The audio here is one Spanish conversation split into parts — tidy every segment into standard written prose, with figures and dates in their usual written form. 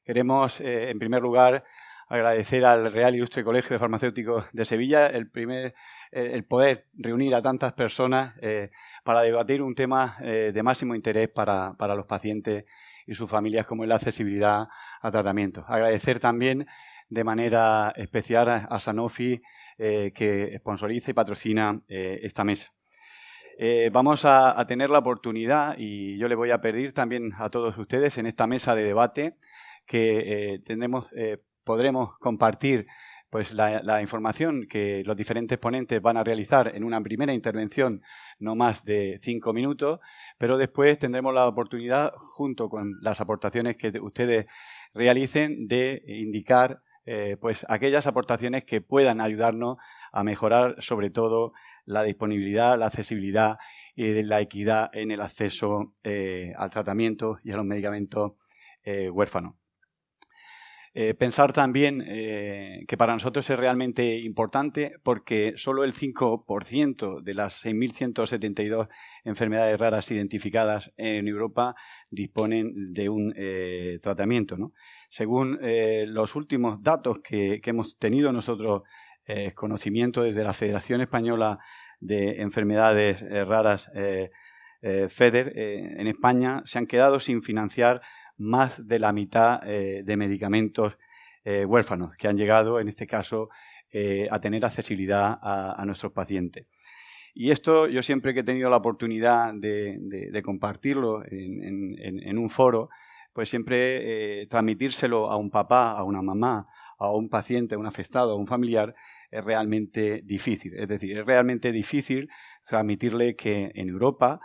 Queremos, en primer lugar, agradecer al Real Ilustre Colegio de Farmacéuticos de Sevilla el poder reunir a tantas personas para debatir un tema de máximo interés para los pacientes y sus familias, como es la accesibilidad a tratamientos. Agradecer también de manera especial a Sanofi, que sponsoriza y patrocina esta mesa. Vamos a tener la oportunidad, y yo le voy a pedir también a todos ustedes en esta mesa de debate que podremos compartir pues la información que los diferentes ponentes van a realizar en una primera intervención, no más de 5 minutos, pero después tendremos la oportunidad, junto con las aportaciones que ustedes realicen, de indicar pues aquellas aportaciones que puedan ayudarnos a mejorar sobre todo la disponibilidad, la accesibilidad y la equidad en el acceso al tratamiento y a los medicamentos huérfanos. Pensar también que para nosotros es realmente importante porque solo el 5% de las 6.172 enfermedades raras identificadas en Europa disponen de un tratamiento, ¿no? Según los últimos datos que hemos tenido nosotros conocimiento desde la Federación Española de Enfermedades Raras, FEDER, en España se han quedado sin financiar más de la mitad de medicamentos huérfanos que han llegado, en este caso, a tener accesibilidad a nuestros pacientes. Y esto yo siempre que he tenido la oportunidad de compartirlo en un foro, pues siempre transmitírselo a un papá, a una mamá, a un paciente, a un afectado, a un familiar, es realmente difícil. Es decir, es realmente difícil transmitirle que en Europa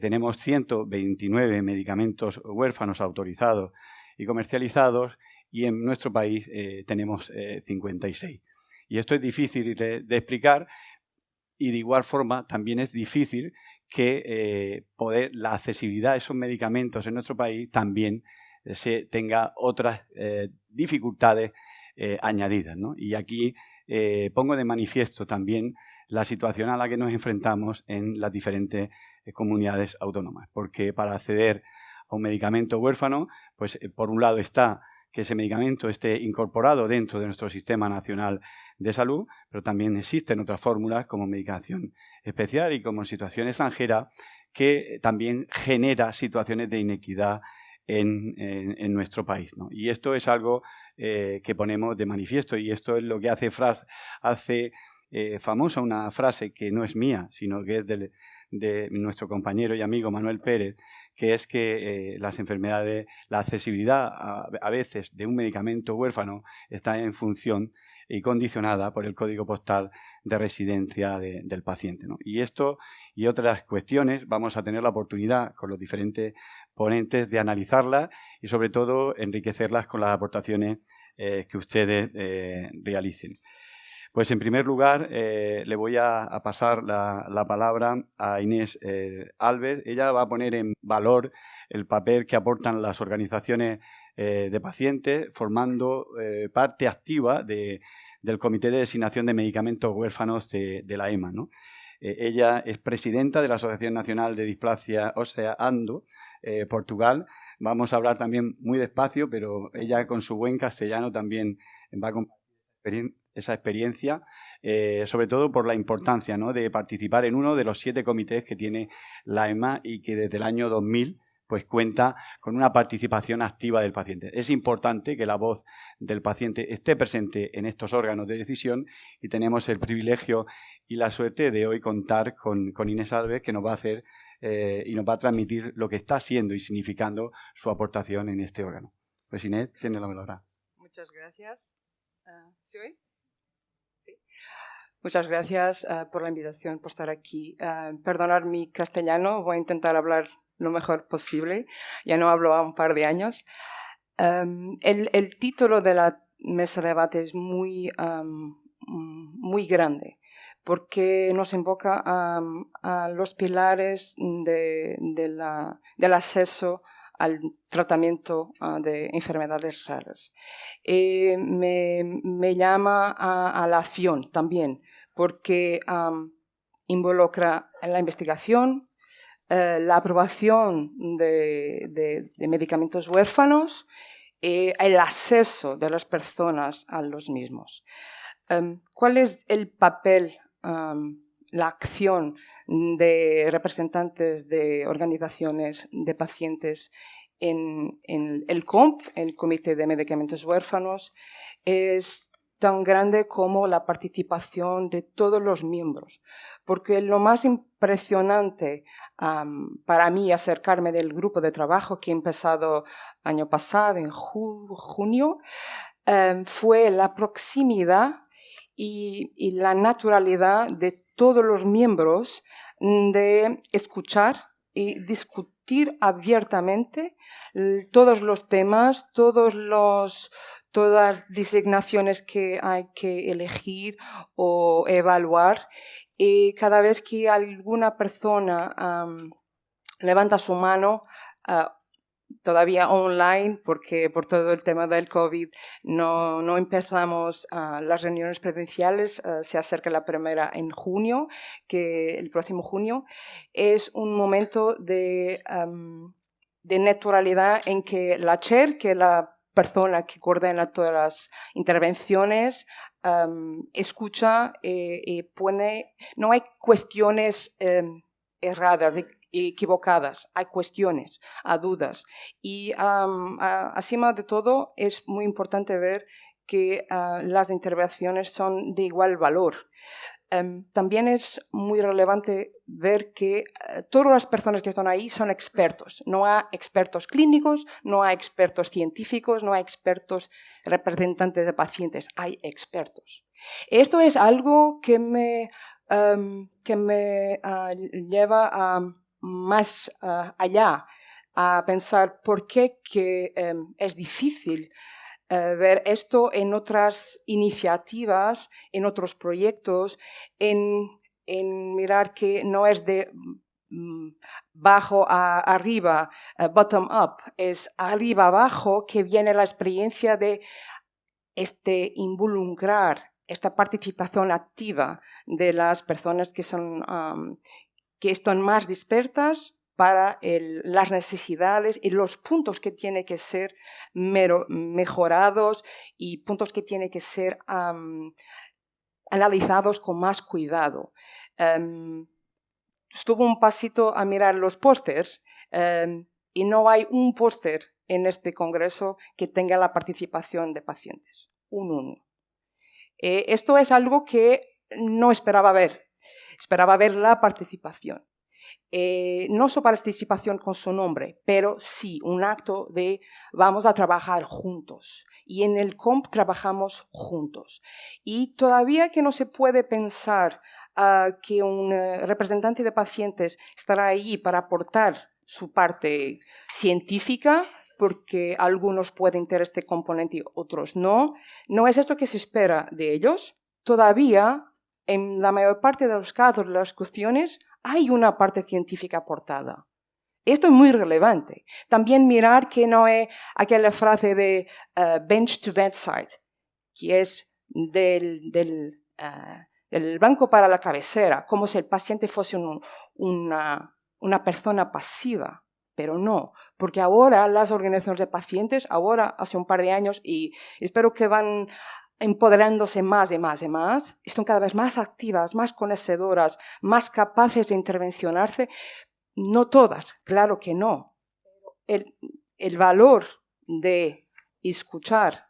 tenemos 129 medicamentos huérfanos autorizados y comercializados y en nuestro país tenemos 56. Y esto es difícil de explicar y de igual forma también es difícil que la accesibilidad a esos medicamentos en nuestro país también se tenga otras dificultades añadidas, ¿no? Y aquí pongo de manifiesto también la situación a la que nos enfrentamos en las diferentes comunidades autónomas, porque para acceder a un medicamento huérfano, pues por un lado está que ese medicamento esté incorporado dentro de nuestro sistema nacional de salud, pero también existen otras fórmulas como medicación especial y como situación extranjera que también genera situaciones de inequidad en nuestro país, ¿no? Y esto es algo que ponemos de manifiesto y esto es lo que hace famosa una frase que no es mía, sino que es de nuestro compañero y amigo Manuel Pérez, que es que las enfermedades, la accesibilidad a veces de un medicamento huérfano está en función y condicionada por el código postal de residencia del paciente, ¿no? Y esto y otras cuestiones vamos a tener la oportunidad con los diferentes ponentes de analizarlas y sobre todo enriquecerlas con las aportaciones que ustedes realicen. Pues en primer lugar le voy a pasar la palabra a Inés Alves. Ella va a poner en valor el papel que aportan las organizaciones de pacientes formando parte activa del Comité de Designación de Medicamentos Huérfanos de la EMA, ¿no? Ella es presidenta de la Asociación Nacional de Displasia Ósea ANDO, Portugal. Vamos a hablar también muy despacio, pero ella con su buen castellano también va a compartir esa experiencia, sobre todo por la importancia, ¿no?, de participar en uno de los 7 comités que tiene la EMA y que desde el año 2000 pues cuenta con una participación activa del paciente. Es importante que la voz del paciente esté presente en estos órganos de decisión y tenemos el privilegio y la suerte de hoy contar con Inés Alves, que nos va a hacer y nos va a transmitir lo que está siendo y significando su aportación en este órgano. Pues Inés, tiene la palabra. Muchas gracias. ¿Sí hoy? Sí. Muchas gracias por la invitación, por estar aquí. Perdonar mi castellano, voy a intentar hablar lo mejor posible. Ya no hablo a un par de años. El título de la mesa de debate es muy grande porque nos invoca a los pilares del acceso al tratamiento de enfermedades raras. Me llama a la acción también, porque involucra la investigación, la aprobación de medicamentos huérfanos el acceso de las personas a los mismos. ¿Cuál es el papel, la acción de representantes de organizaciones de pacientes en el COMP, el Comité de Medicamentos Huérfanos? Es tan grande como la participación de todos los miembros, porque lo más impresionante para mí acercarme del grupo de trabajo que he empezado año pasado, en junio, fue la proximidad y la naturalidad de todos los miembros de escuchar y discutir abiertamente todos los temas, todas las designaciones que hay que elegir o evaluar. Y cada vez que alguna persona levanta su mano, todavía online, porque por todo el tema del COVID no empezamos las reuniones presenciales, se acerca la primera en junio, que el próximo junio. Es un momento de naturalidad en que la chair, que es la persona que coordina todas las intervenciones, escucha y pone, no hay cuestiones erradas, equivocadas, hay cuestiones, hay dudas. Y encima de todo es muy importante ver que las intervenciones son de igual valor. También es muy relevante ver que todas las personas que están ahí son expertos. No hay expertos clínicos, no hay expertos científicos, no hay expertos representantes de pacientes, hay expertos. Esto es algo que me lleva a más allá, a pensar por qué es difícil ver esto en otras iniciativas, en otros proyectos, en mirar que no es de bajo a arriba, bottom up, es arriba abajo que viene la experiencia de involucrar esta participación activa de las personas que están más dispersas para las necesidades y los puntos que tienen que ser mejorados y puntos que tienen que ser analizados con más cuidado. Estuve un pasito a mirar los pósters y no hay un póster en este congreso que tenga la participación de pacientes. Uno. Esto es algo que no esperaba ver. Esperaba ver la participación. No su participación con su nombre, pero sí un acto de vamos a trabajar juntos. Y en el COMP trabajamos juntos. Y todavía que no se puede pensar que un representante de pacientes estará ahí para aportar su parte científica, porque algunos pueden tener este componente y otros no. No es esto que se espera de ellos. Todavía, en la mayor parte de los casos, las cuestiones, hay una parte científica aportada. Esto es muy relevante. También mirar que no es aquella frase de bench to bedside, que es del banco para la cabecera, como si el paciente fuese una persona pasiva. Pero no, porque ahora las organizaciones de pacientes, ahora hace un par de años, y espero que van empoderándose más y más y más, están cada vez más activas, más conocedoras, más capaces de intervencionarse. No todas, claro que no. El valor de escuchar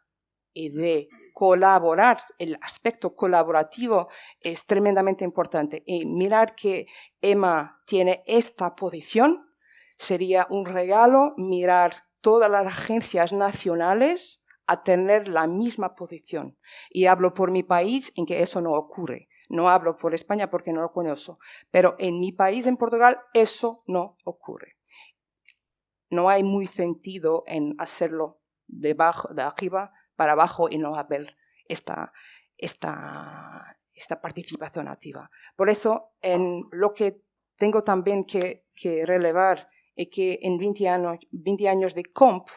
y de colaborar, el aspecto colaborativo es tremendamente importante. Y mirar que Emma tiene esta posición sería un regalo, mirar todas las agencias nacionales a tener la misma posición. Y hablo por mi país en que eso no ocurre. No hablo por España porque no lo conozco, pero en mi país, en Portugal, eso no ocurre. No hay muy sentido en hacerlo de arriba para abajo y no haber esta participación activa. Por eso, en lo que tengo también que relevar es que en 20 años de COMP,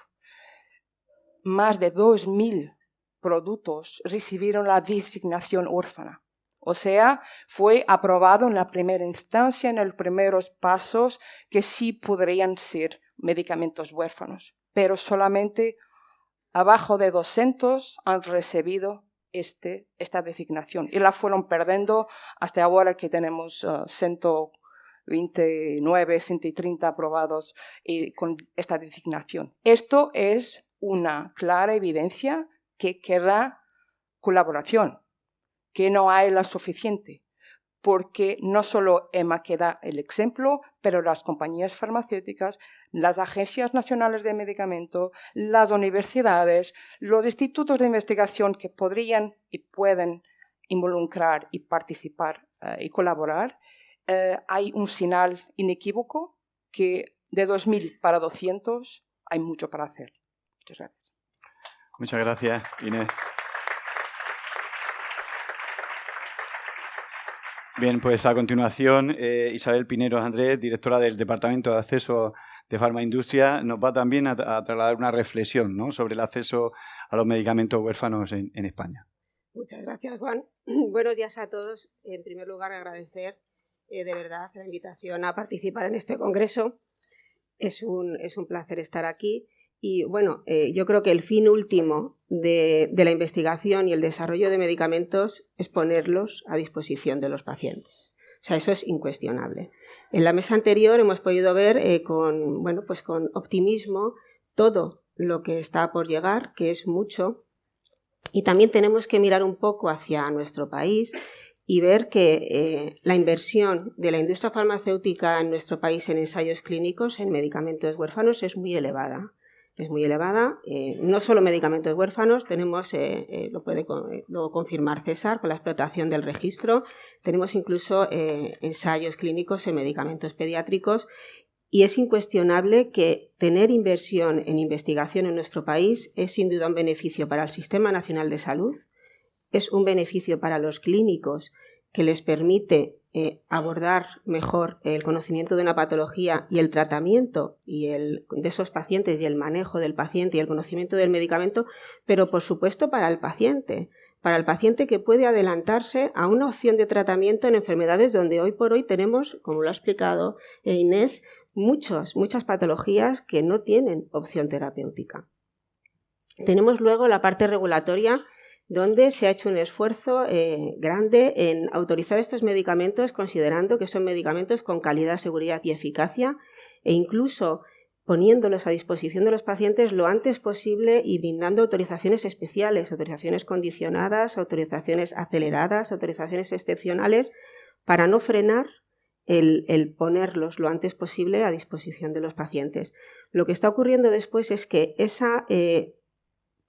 más de 2.000 productos recibieron la designación órfana. O sea, fue aprobado en la primera instancia, en los primeros pasos, que sí podrían ser medicamentos huérfanos, pero solamente abajo de 200 han recibido esta designación y la fueron perdiendo hasta ahora que tenemos 129, 130 aprobados con esta designación. Esto es una clara evidencia que queda colaboración, que no hay la suficiente, porque no solo EMA queda el ejemplo, pero las compañías farmacéuticas, las agencias nacionales de medicamentos, las universidades, los institutos de investigación que podrían y pueden involucrar y participar y colaborar, hay un señal inequívoco que de 2000 para 200 hay mucho para hacer. Muchas gracias. Muchas gracias, Inés. Bien, pues a continuación Isabel Pineros Andrés, directora del Departamento de Acceso de Farmaindustria, nos va también a trasladar una reflexión, ¿no?, sobre el acceso a los medicamentos huérfanos en España. Muchas gracias, Juan. Buenos días a todos. En primer lugar, agradecer de verdad la invitación a participar en este congreso. Es un placer estar aquí. Y bueno, yo creo que el fin último de la investigación y el desarrollo de medicamentos es ponerlos a disposición de los pacientes. O sea, eso es incuestionable. En la mesa anterior hemos podido ver con optimismo todo lo que está por llegar, que es mucho. Y también tenemos que mirar un poco hacia nuestro país y ver que la inversión de la industria farmacéutica en nuestro país en ensayos clínicos, en medicamentos huérfanos, es muy elevada. Es muy elevada, no solo medicamentos huérfanos, tenemos, lo puede confirmar César con la explotación del registro, tenemos incluso ensayos clínicos en medicamentos pediátricos y es incuestionable que tener inversión en investigación en nuestro país es sin duda un beneficio para el Sistema Nacional de Salud, es un beneficio para los clínicos que les permite abordar mejor el conocimiento de una patología y el tratamiento de esos pacientes y el manejo del paciente y el conocimiento del medicamento, pero por supuesto para el paciente que puede adelantarse a una opción de tratamiento en enfermedades donde hoy por hoy tenemos, como lo ha explicado Inés, muchas patologías que no tienen opción terapéutica. Tenemos luego la parte regulatoria, donde se ha hecho un esfuerzo grande en autorizar estos medicamentos considerando que son medicamentos con calidad, seguridad y eficacia e incluso poniéndolos a disposición de los pacientes lo antes posible y brindando autorizaciones especiales, autorizaciones condicionadas, autorizaciones aceleradas, autorizaciones excepcionales para no frenar el ponerlos lo antes posible a disposición de los pacientes. Lo que está ocurriendo después es que esa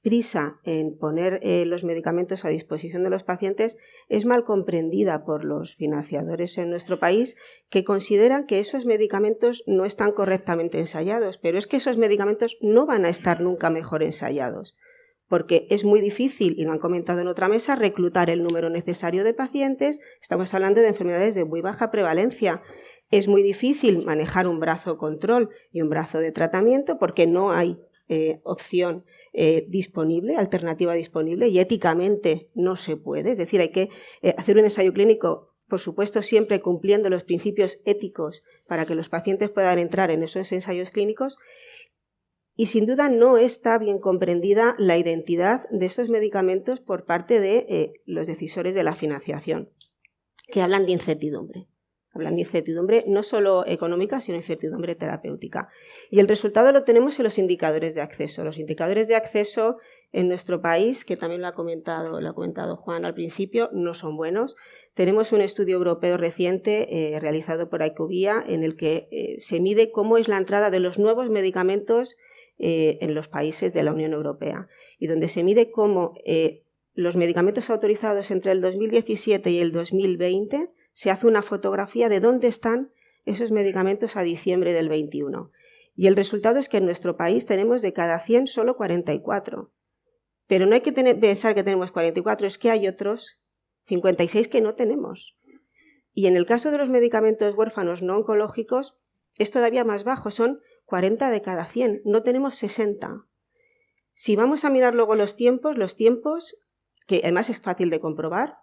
prisa en poner los medicamentos a disposición de los pacientes es mal comprendida por los financiadores en nuestro país, que consideran que esos medicamentos no están correctamente ensayados, pero es que esos medicamentos no van a estar nunca mejor ensayados, porque es muy difícil, y lo han comentado en otra mesa, reclutar el número necesario de pacientes. Estamos hablando de enfermedades de muy baja prevalencia. Es muy difícil manejar un brazo control y un brazo de tratamiento porque no hay opción disponible, alternativa disponible, y éticamente no se puede. Es decir, hay que hacer un ensayo clínico, por supuesto, siempre cumpliendo los principios éticos para que los pacientes puedan entrar en esos ensayos clínicos. Y sin duda no está bien comprendida la identidad de estos medicamentos por parte de los decisores de la financiación, que hablan de incertidumbre. Hablan de incertidumbre no solo económica, sino incertidumbre terapéutica. Y el resultado lo tenemos en los indicadores de acceso. Los indicadores de acceso en nuestro país, que también lo ha comentado Juan al principio, no son buenos. Tenemos un estudio europeo reciente realizado por IQVIA en el que se mide cómo es la entrada de los nuevos medicamentos en los países de la Unión Europea y donde se mide cómo los medicamentos autorizados entre el 2017 y el 2020 se hace una fotografía de dónde están esos medicamentos a diciembre del 21. Y el resultado es que en nuestro país tenemos de cada 100 solo 44. Pero no hay que pensar que tenemos 44, es que hay otros 56 que no tenemos. Y en el caso de los medicamentos huérfanos no oncológicos es todavía más bajo, son 40 de cada 100, no tenemos 60. Si vamos a mirar luego los tiempos, que además es fácil de comprobar,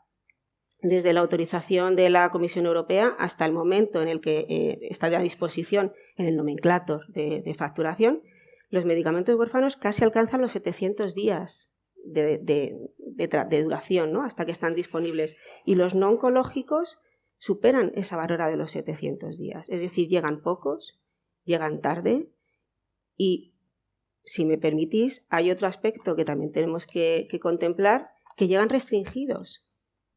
desde la autorización de la Comisión Europea hasta el momento en el que está a disposición en el nomenclator de facturación, los medicamentos huérfanos casi alcanzan los 700 días de duración, ¿no? Hasta que están disponibles. Y los no oncológicos superan esa barrera de los 700 días. Es decir, llegan pocos, llegan tarde y, si me permitís, hay otro aspecto que también tenemos que contemplar, que llegan restringidos.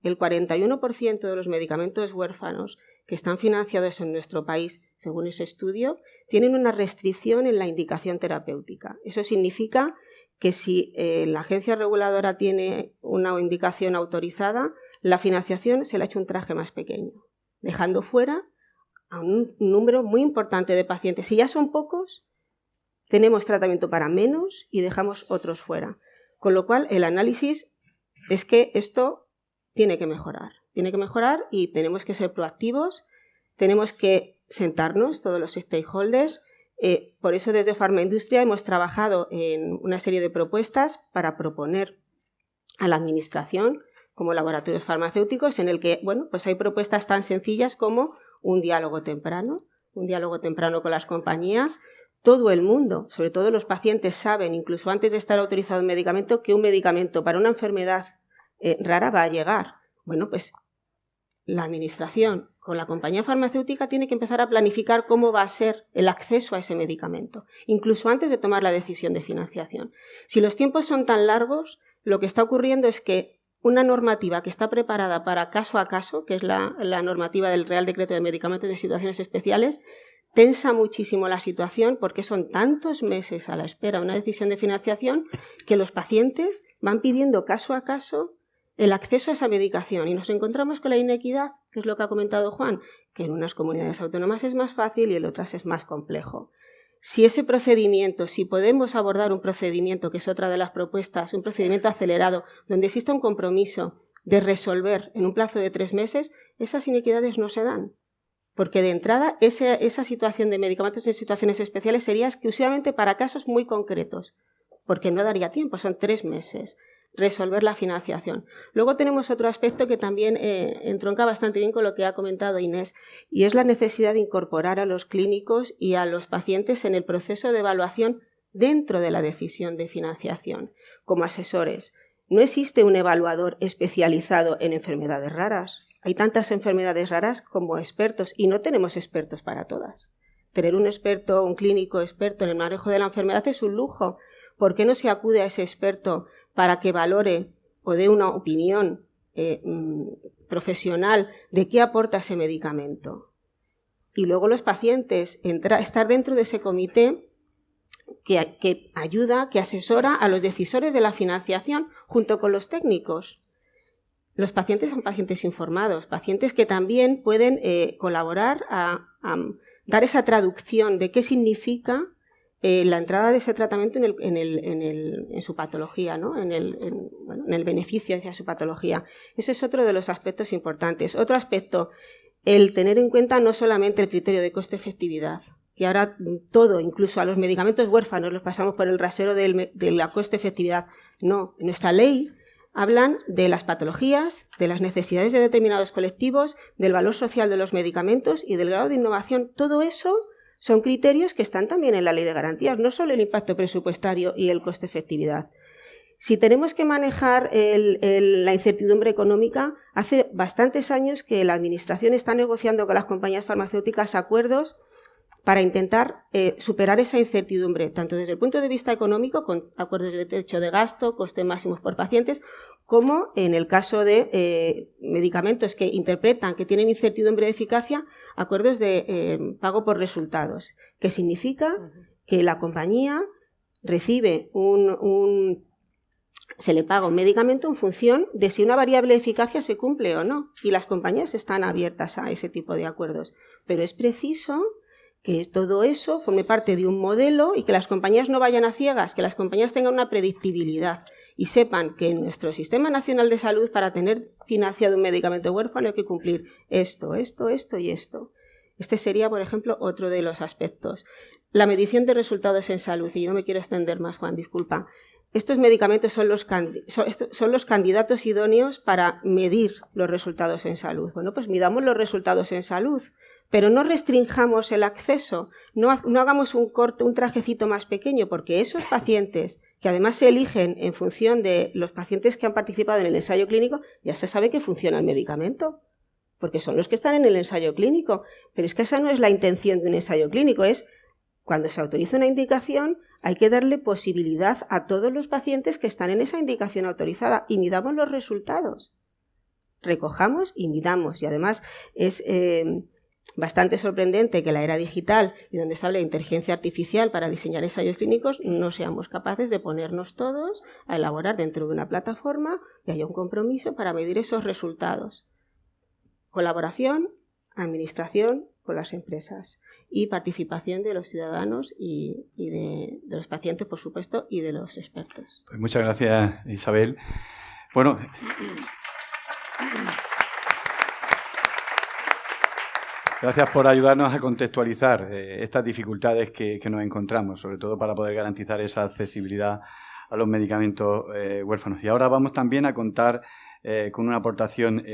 El 41% de los medicamentos huérfanos que están financiados en nuestro país, según ese estudio, tienen una restricción en la indicación terapéutica. Eso significa que si la agencia reguladora tiene una indicación autorizada, la financiación se le ha hecho un traje más pequeño, dejando fuera a un número muy importante de pacientes. Si ya son pocos, tenemos tratamiento para menos y dejamos otros fuera. Con lo cual, el análisis es que esto tiene que mejorar y tenemos que ser proactivos, tenemos que sentarnos todos los stakeholders. Por eso desde Farmaindustria hemos trabajado en una serie de propuestas para proponer a la Administración como laboratorios farmacéuticos en el que, bueno, pues hay propuestas tan sencillas como un diálogo temprano con las compañías. Todo el mundo, sobre todo los pacientes, saben, incluso antes de estar autorizado un medicamento, que un medicamento para una enfermedad rara va a llegar. Bueno, pues la Administración con la compañía farmacéutica tiene que empezar a planificar cómo va a ser el acceso a ese medicamento, incluso antes de tomar la decisión de financiación. Si los tiempos son tan largos, lo que está ocurriendo es que una normativa que está preparada para caso a caso, que es la normativa del Real Decreto de Medicamentos en Situaciones Especiales, tensa muchísimo la situación porque son tantos meses a la espera de una decisión de financiación que los pacientes van pidiendo caso a caso el acceso a esa medicación y nos encontramos con la inequidad, que es lo que ha comentado Juan, que en unas comunidades autónomas es más fácil y en otras es más complejo. Si ese procedimiento, si podemos abordar un procedimiento, que es otra de las propuestas, un procedimiento acelerado, donde exista un compromiso de resolver en un plazo de 3 meses, esas inequidades no se dan. Porque de entrada esa situación de medicamentos en situaciones especiales sería exclusivamente para casos muy concretos, porque no daría tiempo, son 3 meses. Resolver la financiación. Luego tenemos otro aspecto que también entronca bastante bien con lo que ha comentado Inés, y es la necesidad de incorporar a los clínicos y a los pacientes en el proceso de evaluación dentro de la decisión de financiación, como asesores. No existe un evaluador especializado en enfermedades raras. Hay tantas enfermedades raras como expertos y no tenemos expertos para todas. Tener un experto, un clínico experto en el manejo de la enfermedad es un lujo. ¿Por qué no se acude a ese experto para que valore o dé una opinión profesional de qué aporta ese medicamento? Y luego los pacientes, estar dentro de ese comité que ayuda, que asesora a los decisores de la financiación junto con los técnicos. Los pacientes son pacientes informados, pacientes que también pueden colaborar a dar esa traducción de qué significa la entrada de ese tratamiento en su patología, ¿no? en el beneficio hacia su patología. Ese es otro de los aspectos importantes. Otro aspecto, el tener en cuenta no solamente el criterio de coste-efectividad, que ahora todo, incluso a los medicamentos huérfanos, los pasamos por el rasero de la coste-efectividad. No, en nuestra ley hablan de las patologías, de las necesidades de determinados colectivos, del valor social de los medicamentos y del grado de innovación. Todo eso son criterios que están también en la ley de garantías, no solo el impacto presupuestario y el coste-efectividad. Si tenemos que manejar la incertidumbre económica, hace bastantes años que la Administración está negociando con las compañías farmacéuticas acuerdos para intentar superar esa incertidumbre, tanto desde el punto de vista económico, con acuerdos de techo de gasto, costes máximos por pacientes, como en el caso de medicamentos que interpretan que tienen incertidumbre de eficacia, acuerdos de pago por resultados, que significa que la compañía recibe se le paga un medicamento en función de si una variable de eficacia se cumple o no, y las compañías están abiertas a ese tipo de acuerdos. Pero es preciso que todo eso forme parte de un modelo y que las compañías no vayan a ciegas, que las compañías tengan una predictibilidad y sepan que en nuestro Sistema Nacional de Salud, para tener financiado un medicamento huérfano, hay que cumplir esto y esto. Este sería, por ejemplo, otro de los aspectos. La medición de resultados en salud, y yo no me quiero extender más, Juan, disculpa. Estos medicamentos son los candidatos idóneos para medir los resultados en salud. Bueno, pues midamos los resultados en salud, pero no restringamos el acceso, no hagamos un trajecito más pequeño, porque esos pacientes, que además se eligen en función de los pacientes que han participado en el ensayo clínico, ya se sabe que funciona el medicamento, porque son los que están en el ensayo clínico. Pero es que esa no es la intención de un ensayo clínico, es cuando se autoriza una indicación hay que darle posibilidad a todos los pacientes que están en esa indicación autorizada y midamos los resultados. Recojamos y midamos. Y además es bastante sorprendente que la era digital y donde se habla de inteligencia artificial para diseñar ensayos clínicos no seamos capaces de ponernos todos a elaborar dentro de una plataforma y haya un compromiso para medir esos resultados. Colaboración, administración con las empresas y participación de los ciudadanos y de los pacientes, por supuesto, y de los expertos. Pues muchas gracias, Isabel. Bueno, gracias por ayudarnos a contextualizar estas dificultades que nos encontramos, sobre todo para poder garantizar esa accesibilidad a los medicamentos huérfanos. Y ahora vamos también a contar con una aportación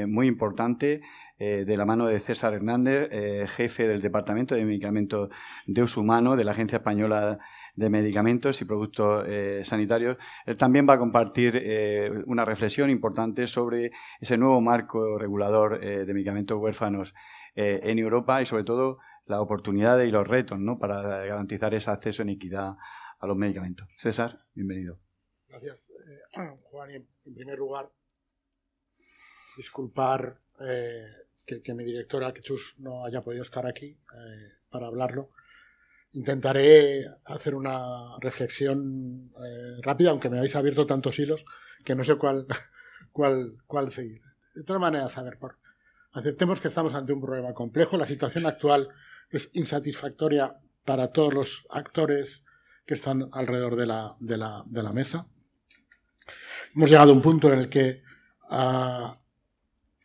muy importante de la mano de César Hernández, jefe del Departamento de Medicamentos de Uso Humano de la Agencia Española de Medicamentos y Productos Sanitarios. Él también va a compartir una reflexión importante sobre ese nuevo marco regulador de medicamentos huérfanos en Europa y, sobre todo, las oportunidades y los retos, ¿no?, para garantizar ese acceso en equidad a los medicamentos. César, bienvenido. Gracias, Juan. En primer lugar, disculpar que mi directora, que Chus, no haya podido estar aquí para hablarlo. Intentaré hacer una reflexión rápida, aunque me habéis abierto tantos hilos que no sé cuál seguir. De todas maneras, aceptemos que estamos ante un problema complejo. La situación actual es insatisfactoria para todos los actores que están alrededor de la mesa. Hemos llegado a un punto en el que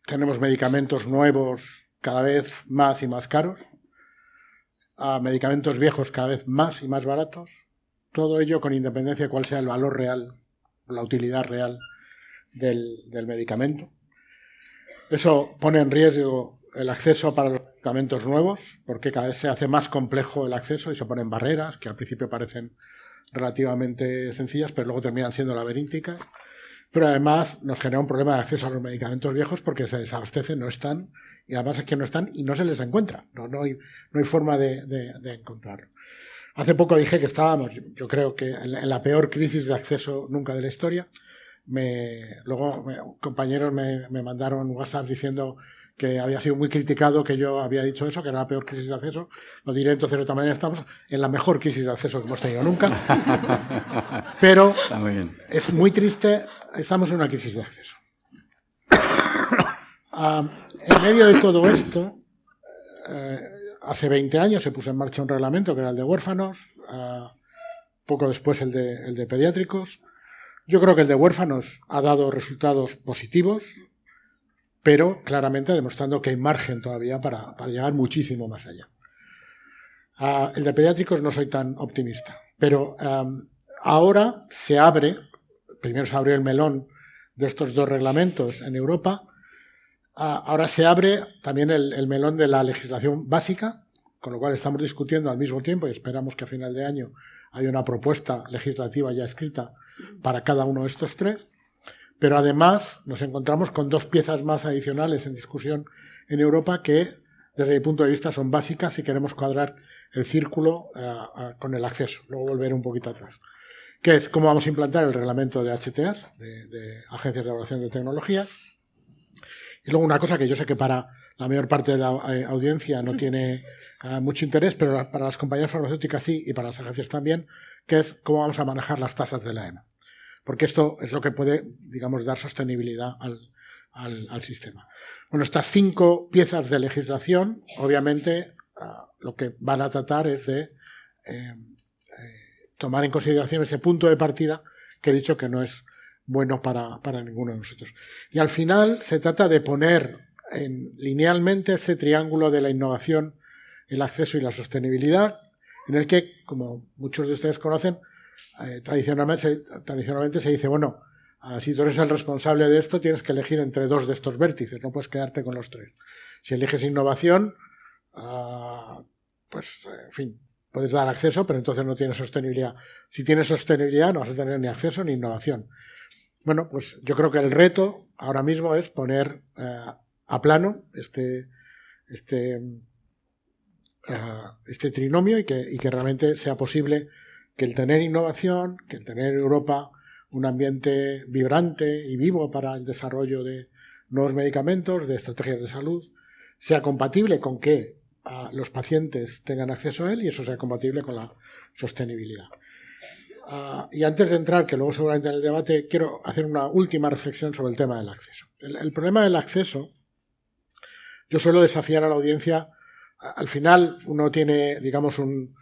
tenemos medicamentos nuevos cada vez más y más caros, medicamentos viejos cada vez más y más baratos, todo ello con independencia de cuál sea el valor real, la utilidad real del medicamento. Eso pone en riesgo el acceso para los medicamentos nuevos, porque cada vez se hace más complejo el acceso y se ponen barreras que al principio parecen relativamente sencillas, pero luego terminan siendo laberínticas. Pero además nos genera un problema de acceso a los medicamentos viejos porque se desabastecen, no están, y además es que no están y no se les encuentra. No hay forma de encontrarlo. Hace poco dije que estábamos, yo creo que en la peor crisis de acceso nunca de la historia. Luego compañeros me mandaron WhatsApp diciendo que había sido muy criticado que yo había dicho eso, que era la peor crisis de acceso. Lo diré entonces de otra manera, estamos en la mejor crisis de acceso que hemos tenido nunca. Pero es muy triste. Estamos en una crisis de acceso. En medio de todo esto, hace 20 años se puso en marcha un reglamento que era el de huérfanos, poco después el de pediátricos. Yo creo que el de huérfanos ha dado resultados positivos, pero claramente demostrando que hay margen todavía para llegar muchísimo más allá. El de pediátricos no soy tan optimista, pero ahora se abre. Primero se abrió el melón de estos dos reglamentos en Europa. Ahora se abre también el melón de la legislación básica, con lo cual estamos discutiendo al mismo tiempo y esperamos que a final de año haya una propuesta legislativa ya escrita para cada uno de estos tres. Pero además nos encontramos con dos piezas más adicionales en discusión en Europa que, desde mi punto de vista, son básicas si queremos cuadrar el círculo con el acceso. Luego volveré un poquito atrás. Que es cómo vamos a implantar el reglamento de HTAs, de Agencias de Evaluación de Tecnologías. Y luego una cosa que yo sé que para la mayor parte de la audiencia no tiene mucho interés, pero para las compañías farmacéuticas sí y para las agencias también, que es cómo vamos a manejar las tasas de la EMA. Porque esto es lo que puede, digamos, dar sostenibilidad al sistema. Bueno, estas 5 piezas de legislación, obviamente, lo que van a tratar es de tomar en consideración ese punto de partida que he dicho que no es bueno para ninguno de nosotros. Y al final se trata de poner linealmente este triángulo de la innovación, el acceso y la sostenibilidad, en el que, como muchos de ustedes conocen, tradicionalmente se dice, bueno, si tú eres el responsable de esto, tienes que elegir entre 2 de estos vértices, no puedes quedarte con los 3. Si eliges innovación, pues, en fin, puedes dar acceso, pero entonces no tienes sostenibilidad. Si tienes sostenibilidad no vas a tener ni acceso ni innovación. Bueno, pues yo creo que el reto ahora mismo es poner a plano este trinomio y que realmente sea posible que el tener innovación, que el tener en Europa un ambiente vibrante y vivo para el desarrollo de nuevos medicamentos, de estrategias de salud, sea compatible con que los pacientes tengan acceso a él y eso sea compatible con la sostenibilidad. Y antes de entrar, que luego seguramente en el debate, quiero hacer una última reflexión sobre el tema del acceso. El problema del acceso, yo suelo desafiar a la audiencia. Al final uno tiene, digamos, un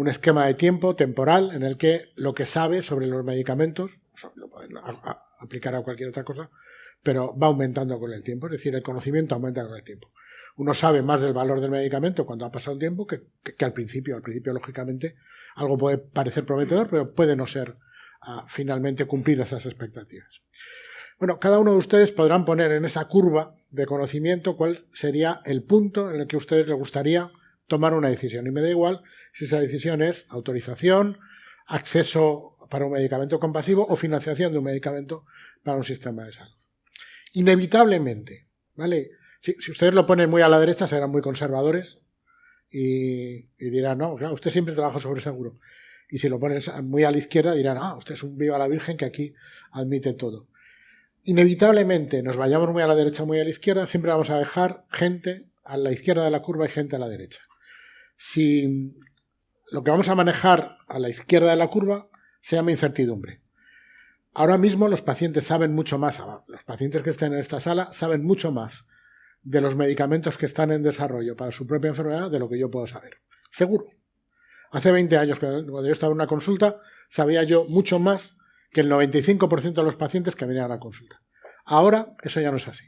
esquema de tiempo temporal en el que lo que sabe sobre los medicamentos, lo pueden aplicar a cualquier otra cosa, pero va aumentando con el tiempo, es decir, el conocimiento aumenta con el tiempo. Uno sabe más del valor del medicamento cuando ha pasado un tiempo que al principio. Al principio, lógicamente, algo puede parecer prometedor, pero puede no ser finalmente cumplir esas expectativas. Bueno, cada uno de ustedes podrán poner en esa curva de conocimiento cuál sería el punto en el que a ustedes les gustaría tomar una decisión. Y me da igual si esa decisión es autorización, acceso para un medicamento compasivo o financiación de un medicamento para un sistema de salud. Inevitablemente, ¿vale? Si ustedes lo ponen muy a la derecha serán muy conservadores y dirán, no, claro, usted siempre trabaja sobre seguro. Y si lo ponen muy a la izquierda dirán, usted es un viva la Virgen que aquí admite todo. Inevitablemente nos vayamos muy a la derecha, muy a la izquierda, siempre vamos a dejar gente a la izquierda de la curva y gente a la derecha. Si lo que vamos a manejar a la izquierda de la curva se llama incertidumbre. Ahora mismo los pacientes saben mucho más, los pacientes que estén en esta sala saben mucho más de los medicamentos que están en desarrollo para su propia enfermedad de lo que yo puedo saber. Seguro. Hace 20 años, cuando yo estaba en una consulta, sabía yo mucho más que el 95% de los pacientes que venían a la consulta. Ahora eso ya no es así.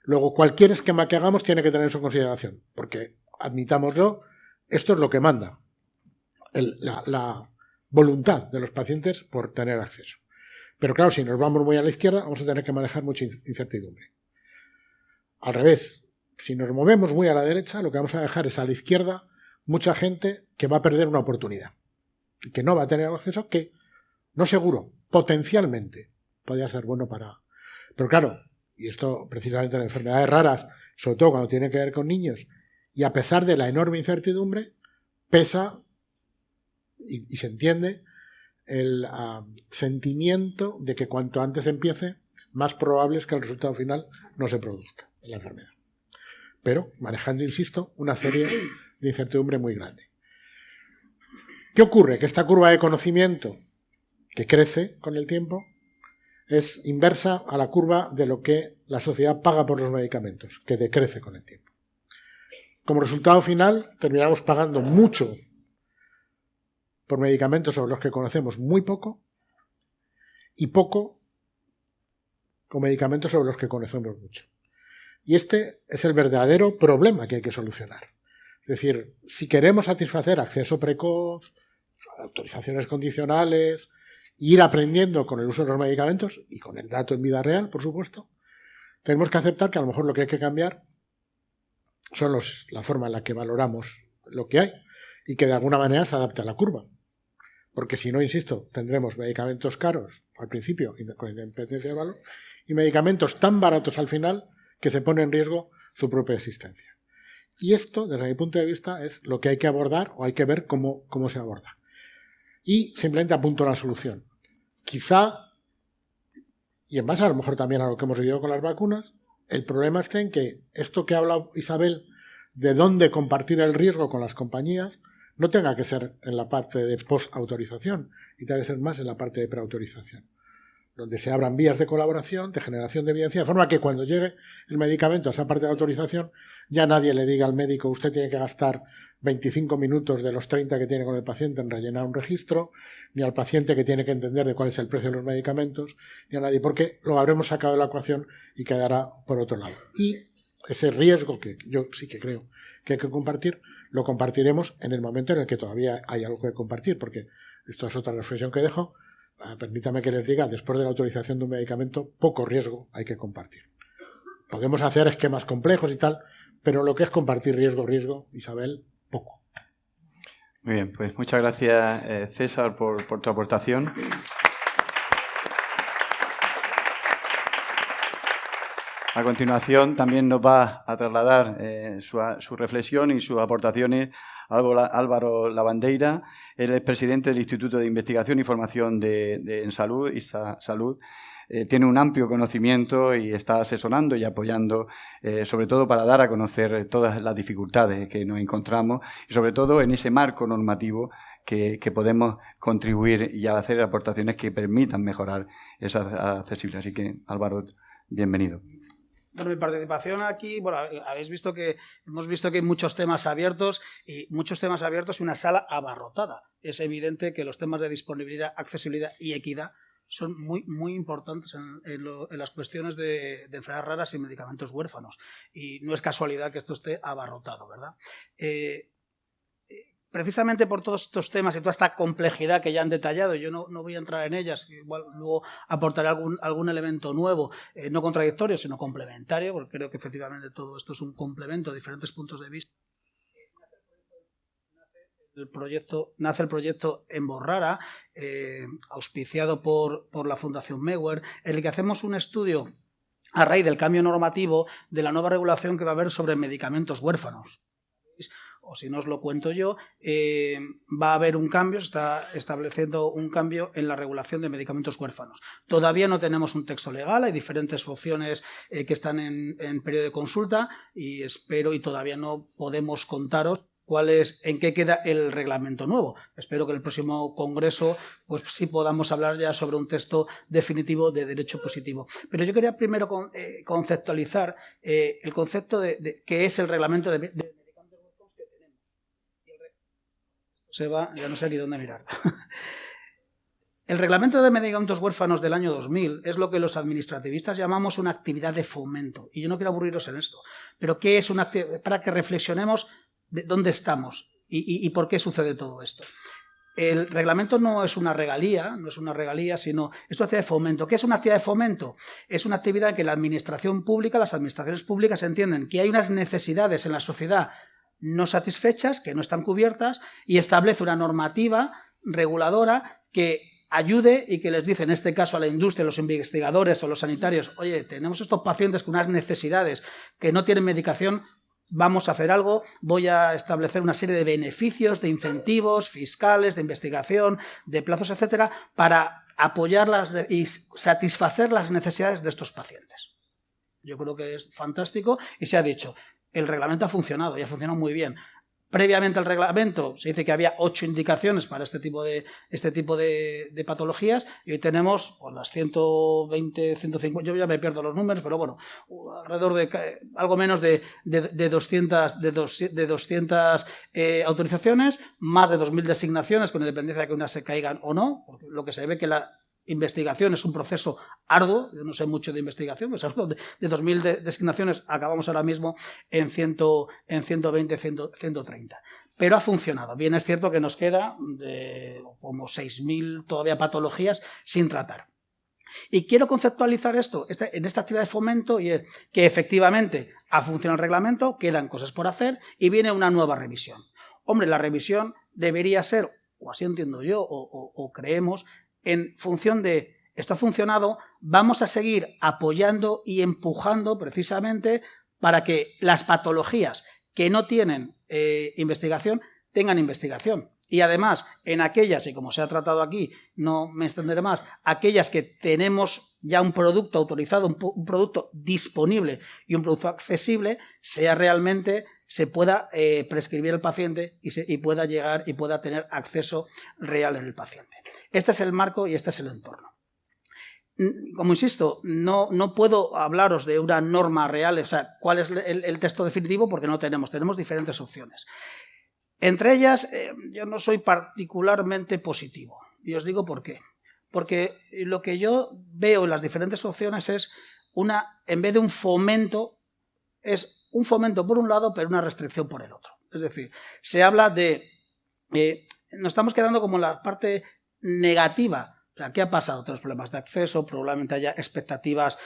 Luego, cualquier esquema que hagamos tiene que tener eso en consideración, porque, admitámoslo, esto es lo que manda la voluntad de los pacientes por tener acceso. Pero claro, si nos vamos muy a la izquierda, vamos a tener que manejar mucha incertidumbre. Al revés, si nos movemos muy a la derecha, lo que vamos a dejar es a la izquierda mucha gente que va a perder una oportunidad, que no va a tener acceso, que no seguro, potencialmente podría ser bueno para... Pero claro, y esto precisamente en enfermedades raras, sobre todo cuando tiene que ver con niños, y a pesar de la enorme incertidumbre, pesa y se entiende el sentimiento de que cuanto antes empiece, más probable es que el resultado final no se produzca en la enfermedad. Pero manejando, insisto, una serie de incertidumbre muy grande. ¿Qué ocurre? Que esta curva de conocimiento, que crece con el tiempo, es inversa a la curva de lo que la sociedad paga por los medicamentos, que decrece con el tiempo. Como resultado final, terminamos pagando mucho por medicamentos sobre los que conocemos muy poco y poco con medicamentos sobre los que conocemos mucho. Y este es el verdadero problema que hay que solucionar. Es decir, si queremos satisfacer acceso precoz, autorizaciones condicionales, ir aprendiendo con el uso de los medicamentos y con el dato en vida real, por supuesto, tenemos que aceptar que a lo mejor lo que hay que cambiar son la forma en la que valoramos lo que hay y que de alguna manera se adapte a la curva. Porque si no, insisto, tendremos medicamentos caros al principio, con independencia de valor, y medicamentos tan baratos al final que se pone en riesgo su propia existencia. Y esto, desde mi punto de vista, es lo que hay que abordar o hay que ver cómo se aborda. Y simplemente apunto la solución. Quizá, y en base a lo mejor también a lo que hemos vivido con las vacunas, el problema está en que esto que habla Isabel de dónde compartir el riesgo con las compañías no tenga que ser en la parte de post-autorización y tenga que ser más en la parte de preautorización, donde se abran vías de colaboración, de generación de evidencia, de forma que cuando llegue el medicamento a esa parte de autorización ya nadie le diga al médico usted tiene que gastar 25 minutos de los 30 que tiene con el paciente en rellenar un registro, ni al paciente que tiene que entender de cuál es el precio de los medicamentos, ni a nadie, porque lo habremos sacado de la ecuación y quedará por otro lado. Y ese riesgo que yo sí que creo que hay que compartir, lo compartiremos en el momento en el que todavía hay algo que compartir, porque esto es otra reflexión que dejo. Permítame que les diga, después de la autorización de un medicamento, poco riesgo hay que compartir. Podemos hacer esquemas complejos y tal, pero lo que es compartir riesgo, Isabel, poco. Muy bien, pues muchas gracias, César, por tu aportación. A continuación también nos va a trasladar su reflexión y sus aportaciones Álvaro Lavandeira. Él es presidente del Instituto de Investigación y Formación en Salud, ISA Salud. Tiene un amplio conocimiento y está asesorando y apoyando, sobre todo para dar a conocer todas las dificultades que nos encontramos y sobre todo en ese marco normativo que podemos contribuir y hacer aportaciones que permitan mejorar esa accesibilidad. Así que, Álvaro, bienvenido. Bueno, mi participación aquí, bueno, hemos visto que hay muchos temas abiertos y una sala abarrotada. Es evidente que los temas de disponibilidad, accesibilidad y equidad son muy importantes en las cuestiones de enfermedades raras y medicamentos huérfanos. Y no es casualidad que esto esté abarrotado, ¿verdad? Precisamente por todos estos temas y toda esta complejidad que ya han detallado, yo no voy a entrar en ellas, igual luego aportaré algún elemento nuevo, no contradictorio, sino complementario, porque creo que efectivamente todo esto es un complemento de diferentes puntos de vista. Nace el proyecto Emborrara, auspiciado por la Fundación Meuer, en el que hacemos un estudio a raíz del cambio normativo de la nueva regulación que va a haber sobre medicamentos huérfanos. O si no os lo cuento yo, va a haber un cambio, se está estableciendo un cambio en la regulación de medicamentos huérfanos. Todavía no tenemos un texto legal, hay diferentes opciones que están en periodo de consulta y todavía no podemos contaros en qué queda el reglamento nuevo. Espero que en el próximo congreso pues sí podamos hablar ya sobre un texto definitivo de derecho positivo. Pero yo quería primero conceptualizar el concepto de qué es el reglamento de medicamentos huérfanos que tenemos. Se va, ya no sé ni dónde mirar. El reglamento de medicamentos huérfanos del año 2000 es lo que los administrativistas llamamos una actividad de fomento. Y yo no quiero aburriros en esto, pero ¿qué es una actividad? Para que reflexionemos de dónde estamos y por qué sucede todo esto. El reglamento no es una regalía, sino es una actividad de fomento. ¿Qué es una actividad de fomento? Es una actividad en que la administración pública, las administraciones públicas entienden que hay unas necesidades en la sociedad no satisfechas, que no están cubiertas, y establece una normativa reguladora que ayude y que les dice, en este caso a la industria, a los investigadores o los sanitarios, oye, tenemos estos pacientes con unas necesidades que no tienen medicación, vamos a hacer algo, voy a establecer una serie de beneficios, de incentivos fiscales, de investigación, de plazos, etcétera, para apoyarlas y satisfacer las necesidades de estos pacientes. Yo creo que es fantástico y se ha dicho, el reglamento ha funcionado y ha funcionado muy bien. Previamente al reglamento se dice que había 8 indicaciones para este tipo de patologías y hoy tenemos pues, las 120, 150, yo ya me pierdo los números, pero bueno, alrededor de algo menos de 200 autorizaciones, más de 2.000 designaciones con independencia de que unas se caigan o no, porque lo que se ve que la investigación es un proceso arduo, yo no sé mucho de investigación, pues de 2.000 designaciones acabamos ahora mismo en 120, 130. Pero ha funcionado. Bien, es cierto que nos queda como 6.000 todavía patologías sin tratar. Y quiero conceptualizar esto en esta actividad de fomento y es que efectivamente ha funcionado el reglamento, quedan cosas por hacer y viene una nueva revisión. Hombre, la revisión debería ser, o así entiendo yo, o creemos, en función de esto ha funcionado, vamos a seguir apoyando y empujando precisamente para que las patologías que no tienen investigación tengan investigación. Y además, en aquellas, y como se ha tratado aquí, no me extenderé más, aquellas que tenemos ya un producto autorizado, un producto disponible y un producto accesible, se pueda prescribir al paciente y pueda llegar y pueda tener acceso real en el paciente. Este es el marco y este es el entorno. Como insisto, no puedo hablaros de una norma real, o sea, cuál es el texto definitivo, porque no tenemos diferentes opciones. Entre ellas, yo no soy particularmente positivo, y os digo por qué. Porque lo que yo veo en las diferentes opciones es en vez de un fomento, es un fomento por un lado, pero una restricción por el otro. Es decir, se habla de... nos estamos quedando como en la parte negativa O sea, ¿qué ha pasado? Tenemos problemas de acceso, probablemente haya expectativas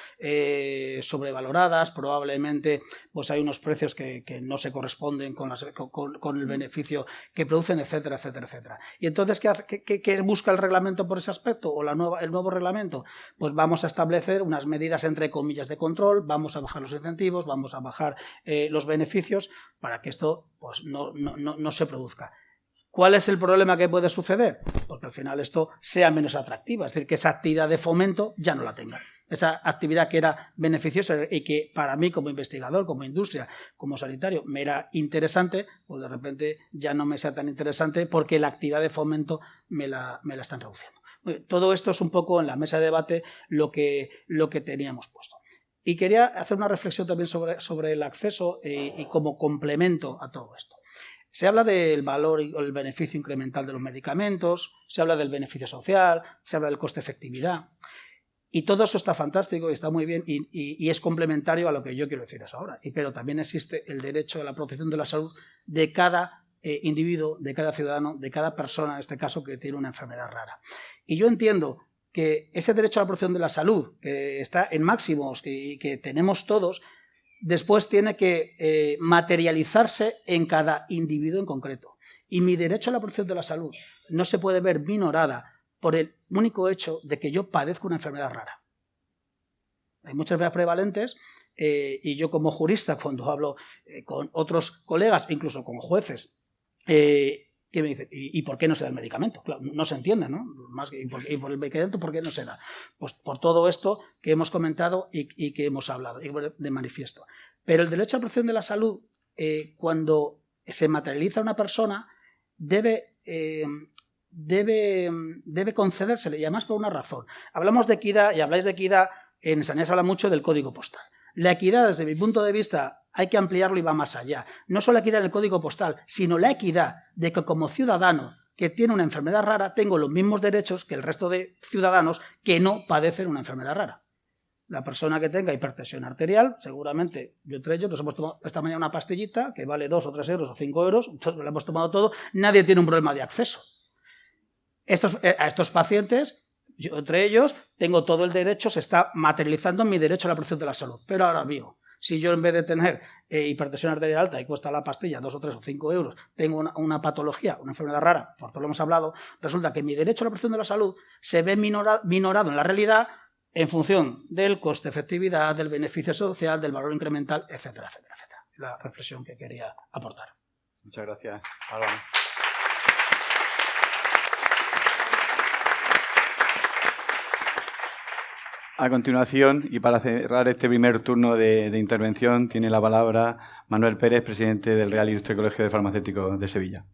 sobrevaloradas, probablemente pues hay unos precios que no se corresponden con el beneficio que producen, etcétera, etcétera, etcétera. Y entonces, ¿qué busca el reglamento por ese aspecto o el nuevo reglamento? Pues vamos a establecer unas medidas entre comillas de control, vamos a bajar los incentivos, vamos a bajar los beneficios para que esto pues, no se produzca. ¿Cuál es el problema que puede suceder? Porque al final esto sea menos atractiva, es decir, que esa actividad de fomento ya no la tenga. Esa actividad que era beneficiosa y que para mí como investigador, como industria, como sanitario, me era interesante, pues de repente ya no me sea tan interesante porque la actividad de fomento me la están reduciendo. Todo esto es un poco en la mesa de debate lo que teníamos puesto. Y quería hacer una reflexión también sobre el acceso y como complemento a todo esto. Se habla del valor o el beneficio incremental de los medicamentos, se habla del beneficio social, se habla del coste-efectividad. Y todo eso está fantástico y está muy bien y es complementario a lo que yo quiero decir ahora. Pero también existe el derecho a la protección de la salud de cada individuo, de cada ciudadano, de cada persona, en este caso, que tiene una enfermedad rara. Y yo entiendo que ese derecho a la protección de la salud, que está en máximos y que tenemos todos, después tiene que materializarse en cada individuo en concreto. Y mi derecho a la protección de la salud no se puede ver minorada por el único hecho de que yo padezco una enfermedad rara. Hay muchas enfermedades prevalentes y yo como jurista, cuando hablo con otros colegas, incluso con jueces, que me dicen, ¿y por qué no se da el medicamento? Claro, no se entiende, ¿no? ¿Y por el medicamento por qué no se da? Pues por todo esto que hemos comentado y que hemos hablado, y de manifiesto. Pero el derecho a la protección de la salud, cuando se materializa una persona, debe concedérsele, y además por una razón. Hablamos de equidad, y habláis de equidad, en sanidad se habla mucho del código postal. La equidad, desde mi punto de vista, hay que ampliarlo y va más allá. No solo la equidad en el código postal, sino la equidad de que como ciudadano que tiene una enfermedad rara tengo los mismos derechos que el resto de ciudadanos que no padecen una enfermedad rara. La persona que tenga hipertensión arterial, seguramente, yo entre ellos, nos hemos tomado esta mañana una pastillita que vale 2 o 3 euros o 5 euros, nosotros lo hemos tomado todo, nadie tiene un problema de acceso. A estos pacientes, yo entre ellos, tengo todo el derecho, se está materializando mi derecho a la protección de la salud. Pero ahora mismo, si yo en vez de tener hipertensión arterial alta y cuesta la pastilla 2 o 3 o 5 euros, tengo una patología, una enfermedad rara, por todo lo hemos hablado, resulta que mi derecho a la protección de la salud se ve minorado en la realidad en función del coste-efectividad, del beneficio social, del valor incremental, etcétera, etcétera, etcétera. La reflexión que quería aportar. Muchas gracias, Álvaro. A continuación, y para cerrar este primer turno de intervención, tiene la palabra Manuel Pérez, presidente del Real Ilustre Colegio de Farmacéuticos de Sevilla.